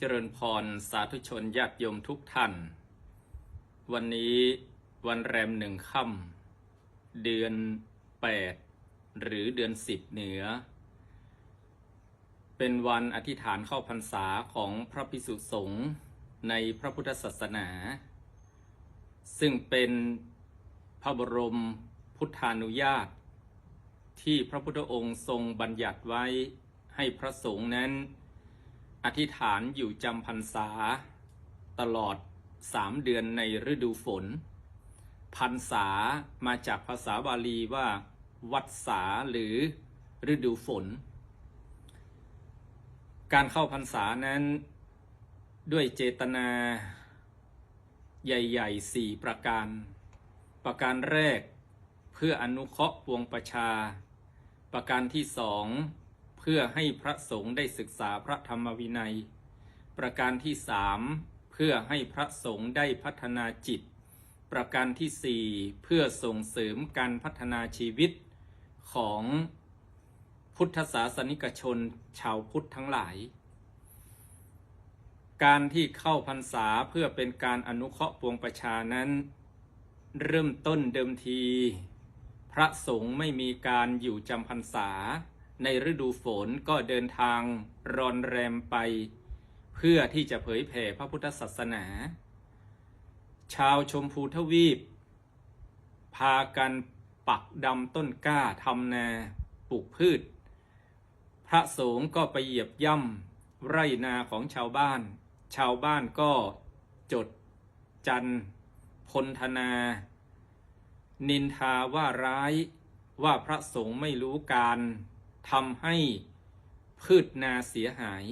เจริญพรสาธุชนญาติโยมทุกท่าน วันนี้วันแรม1 ค่ำเดือน8หรือเดือน10เหนือเป็นวันอธิษฐานเข้าพรรษาของพระภิกษุสงฆ์ในพระพุทธศาสนาซึ่งเป็นพระบรมพุทธานุญาตที่พระพุทธองค์ทรงบัญญัติไว้ให้พระสงฆ์นั้นอธิษฐานอยู่จำพรรษาตลอด3 เดือนในฤดูฝนพรรษามาจากภาษาบาลีว่าวัฏษาหรือฤดูฝนการเข้าพรรษานั้นด้วยเจตนาใหญ่ๆ4 ประการแรกเพื่ออนุเคราะห์ปวงประชาประการที่2เพื่อให้พระสงฆ์ได้ศึกษาพระธรรมวินัยประการที่3เพื่อให้พระสงฆ์ได้พัฒนาจิตประการที่4เพื่อส่งเสริมการพัฒนาชีวิตของพุทธศาสนิกชนชาวพุทธทั้งหลายการที่เข้าพรรษาเพื่อเป็นการอนุเคราะห์ปวงประชานั้นเริ่มต้นเดิมทีพระสงฆ์ไม่มีการอยู่จำพรรษาในฤดูฝนก็เดินทางรอนแรมไปเพื่อที่จะเผยแผ่พระพุทธศาสนาชาวชมพูทวีปพากันปักดำต้นกล้าทำนาปลูกพืชพระสงฆ์ก็ไปเหยียบย่ำไร่นาของชาวบ้านก็จดจันพลธนานินทาว่าร้ายว่าพระสงฆ์ไม่รู้การทำให้พืชนาเสียหาย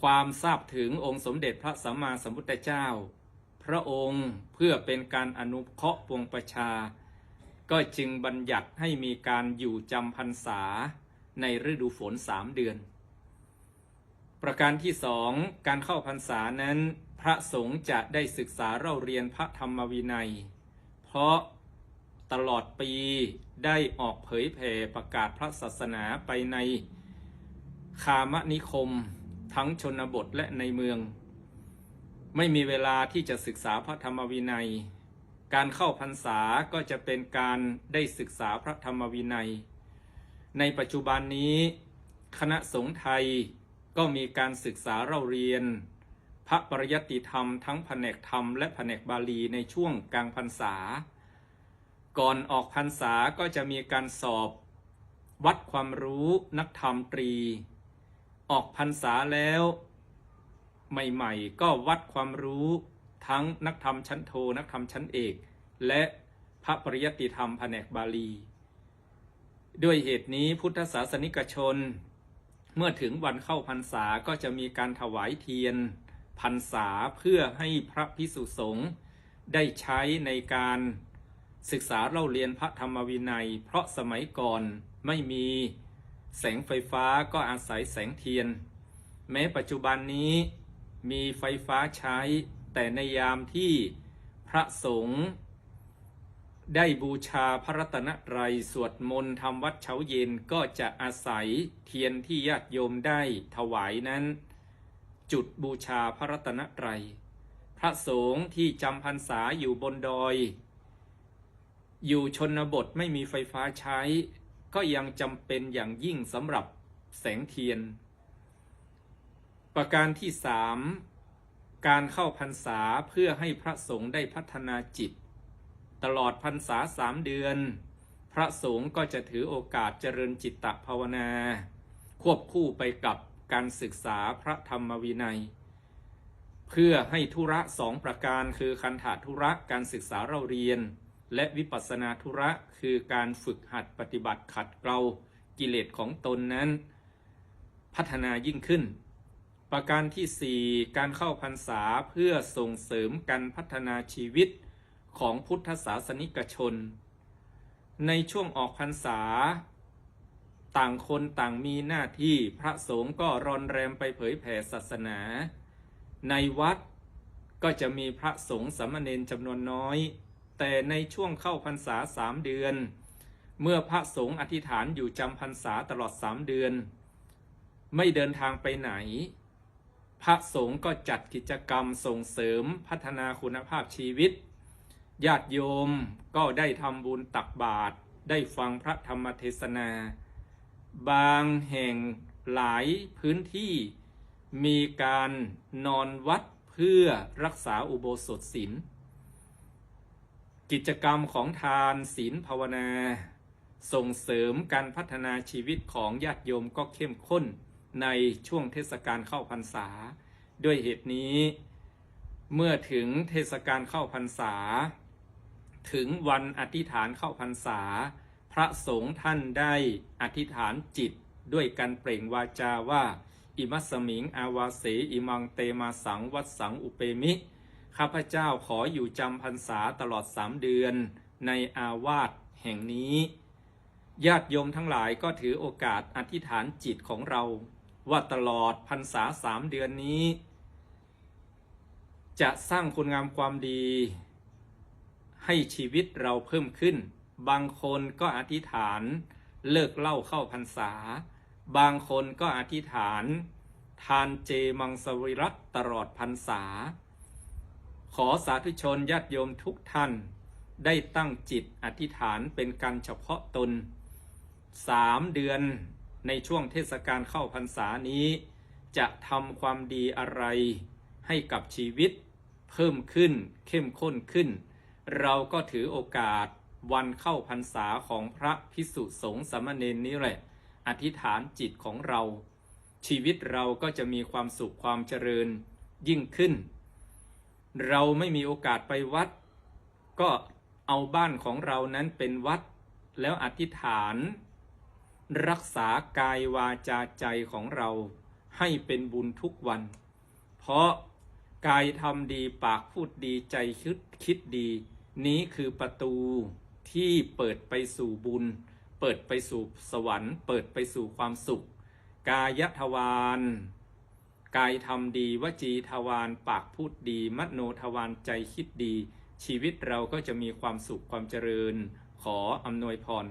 ความทราบถึงองค์สมเด็จพระสัมมาสัมพุทธเจ้าพระองค์เพื่อเป็นการอนุเคราะห์ปวงประชาก็จึงบัญญัติให้มีการอยู่จำพรรษาในฤดูฝน3 เดือนประการที่2การเข้าพรรษานั้นพระสงฆ์จะได้ศึกษาเล่าเรียนพระธรรมวินัยเพราะตลอดปีได้ออกเผยแผ่ประกาศพระศาสนาไปในคามนิคมทั้งชนบทและในเมืองไม่มีเวลาที่จะศึกษาพระธรรมวินัยการเข้าพรรษาก็จะเป็นการได้ศึกษาพระธรรมวินัยในปัจจุบันนี้คณะสงฆ์ไทยก็มีการศึกษาเล่าเรียนพระปริยัติธรรมทั้งแผนกธรรมและแผนกบาลีในช่วงกลางพรรษาก่อนออกพรรษาก็จะมีการสอบวัดความรู้นักธรรมตรีออกพรรษาแล้วใหม่ๆก็วัดความรู้ทั้งนักธรรมชั้นโทนักธรรมชั้นเอกและพระปริยัติธรรมแผนกบาลีด้วยเหตุนี้พุทธศาสนิกชนเมื่อถึงวันเข้าพรรษาก็จะมีการถวายเทียนพรรษาเพื่อให้พระภิกษุสงฆ์ได้ใช้ในการศึกษาเล่าเรียนพระธรรมวินัยเพราะสมัยก่อนไม่มีแสงไฟฟ้าก็อาศัยแสงเทียนแม้ปัจจุบันนี้มีไฟฟ้าใช้แต่ในยามที่พระสงฆ์ได้บูชาพระรัตนตรัยสวดมนต์ทำวัดเช้าเย็นก็จะอาศัยเทียนที่ญาติโยมได้ถวายนั้นจุดบูชาพระรัตนตรัยพระสงฆ์ที่จำพรรษาอยู่บนดอยอยู่ชนบทไม่มีไฟฟ้าใช้ก็ยังจำเป็นอย่างยิ่งสำหรับแสงเทียนประการที่3การเข้าพรรษาเพื่อให้พระสงฆ์ได้พัฒนาจิตตลอดพรรษา3 เดือนพระสงฆ์ก็จะถือโอกาสเจริญจิตตภาวนาควบคู่ไปกับการศึกษาพระธรรมวินัยเพื่อให้ธุระ2 ประการคือคันธธุระการศึกษาเล่าเรียนและวิปัสสนาธุระคือการฝึกหัดปฏิบัติขัดเกลากิเลสของตนนั้นพัฒนายิ่งขึ้นประการที่4การเข้าพรรษาเพื่อส่งเสริมการพัฒนาชีวิตของพุทธศาสนิกชนในช่วงออกพรรษาต่างคนต่างมีหน้าที่พระสงฆ์ก็รอนแรมไปเผยแผ่ศาสนาในวัดก็จะมีพระสงฆ์สามเณรจำนวนน้อยแต่ในช่วงเข้าพรรษา3 เดือนเมื่อพระสงฆ์อธิษฐานอยู่จำพรรษาตลอด3 เดือนไม่เดินทางไปไหน พระสงฆ์ก็จัดกิจกรรมส่งเสริมพัฒนาคุณภาพชีวิตญาติโยมก็ได้ทำบุญตักบาตรได้ฟังพระธรรมเทศนาบางแห่งหลายพื้นที่มีการนอนวัดเพื่อรักษาอุโบสถศีลกิจกรรมของทานศีลภาวนาส่งเสริมการพัฒนาชีวิตของญาติโยมก็เข้มข้นในช่วงเทศกาลเข้าพรรษาด้วยเหตุนี้เมื่อถึงเทศกาลเข้าพรรษาถึงวันอธิษฐานเข้าพรรษาพระสงฆ์ท่านได้อธิษฐานจิตด้วยการเปล่งวาจาว่าอิมัสสมิงอาวาเสอิมังเตมาสังวัดสังอุเปมิข้าพเจ้าขออยู่จำพรรษาตลอด3 เดือนในอาวาสแห่งนี้ญาติโยมทั้งหลายก็ถือโอกาสอธิษฐานจิตของเราว่าตลอดพรรษา3 เดือนนี้จะสร้างคุณงามความดีให้ชีวิตเราเพิ่มขึ้นบางคนก็อธิษฐานเลิกเหล้าเข้าพรรษาบางคนก็อธิษฐานทานเจมังสวิรัตตลอดพรรษาขอสาธุชนญาติโยมทุกท่านได้ตั้งจิตอธิษฐานเป็นการเฉพาะตน3 เดือนในช่วงเทศกาลเข้าพรรษานี้จะทำความดีอะไรให้กับชีวิตเพิ่มขึ้นเข้มข้นขึ้นเราก็ถือโอกาสวันเข้าพรรษาของพระภิกษุสงฆ์สามเณรนี้แหละอธิษฐานจิตของเราชีวิตเราก็จะมีความสุขความเจริญยิ่งขึ้นเราไม่มีโอกาสไปวัดก็เอาบ้านของเรานั้นเป็นวัดแล้วอธิษฐานรักษากายวาจาใจของเราให้เป็นบุญทุกวันเพราะกายทำดีปากพูดดีใจคิดดีนี้คือประตูที่เปิดไปสู่บุญเปิดไปสู่สวรรค์เปิดไปสู่ความสุขกายทวารกายทำดีวจีทวารปากพูดดีมโนทวารใจคิดดีชีวิตเราก็จะมีความสุขความเจริญขออำนวยพร